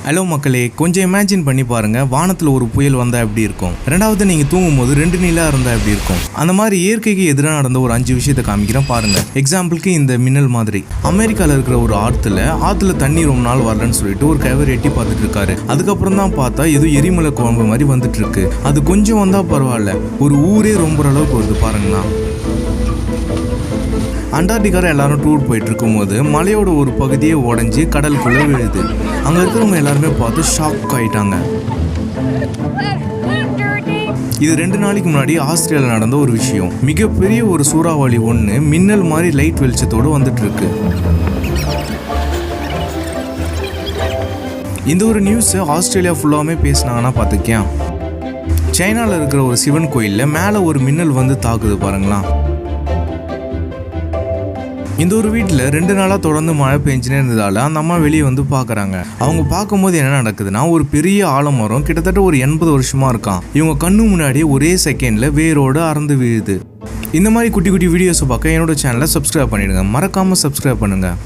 Hello மக்களே, கொஞ்சம் imagine பண்ணி பாருங்க, வானத்தில் ஒரு புயல் வந்தால் எப்படி இருக்கும். ரெண்டாவது நீங்கள் தூங்கும் போது 2 நிலா இருந்தால் எப்படி இருக்கும். அந்த மாதிரி இயற்கைக்கு எதிராக நடந்த ஒரு 5 விஷயத்தை காமிக்கிறேன் பாருங்க. எக்ஸாம்பிளுக்கு இந்த மின்னல் மாதிரி. அமெரிக்காவில் இருக்கிற ஒரு ஆற்றுல தண்ணி ரொம்ப நாள் வரலன்னு சொல்லிட்டு ஒரு கவர் எட்டி பார்த்துட்டு இருக்காரு. அதுக்கப்புறம் தான் பார்த்தா ஏதோ எரிமலை குழம்பு மாதிரி வந்துட்டு இருக்கு. அது கொஞ்சம் வந்தால் பரவாயில்ல, ஒரு ஊரே ரொம்ப அளவுக்கு வருது பாருங்களா. அண்டார்டிகாவில் எல்லாரும் டூர் போயிட்டு இருக்கும்போது மலையோட ஒரு பகுதியே உடஞ்சி கடலுக்குள்ளே விழுது. அங்கே இருக்கிறவங்க எல்லாருமே பார்த்து ஷாக் ஆயிட்டாங்க. இது 2 நாளைக்கு முன்னாடி ஆஸ்திரேலியாவில் நடந்த ஒரு விஷயம். மிகப்பெரிய ஒரு சூறாவளி ஒன்று மின்னல் மாதிரி லைட் வெளிச்சத்தோடு வந்துட்டு இருக்கு. இந்த ஒரு நியூஸை ஆஸ்திரேலியா ஃபுல்லாமே பேசினாங்கன்னா பார்த்துக்கேன். சைனாவில் இருக்கிற ஒரு சிவன் கோயிலில் மேலே ஒரு மின்னல் வந்து தாக்குது பாருங்களா. இந்த ஒரு வீட்டில் 2 நாளாக தொடர்ந்து மழை பெஞ்சுனே இருந்ததால் அந்த அம்மா வெளியே வந்து பார்க்குறாங்க. அவங்க பார்க்கும்போது என்ன நடக்குதுன்னா, ஒரு பெரிய ஆலமரம் கிட்டத்தட்ட ஒரு 80 வருஷமாக இருக்கான். இவங்க கண்ணு முன்னாடியே ஒரே செகண்டில் வேரோடு அறந்து விழுது. இந்த மாதிரி குட்டி குட்டி வீடியோஸை பார்க்க என்னோட சேனலை சப்ஸ்கிரைப் பண்ணிடுங்க. மறக்காமல் சப்ஸ்கிரைப் பண்ணுங்கள்.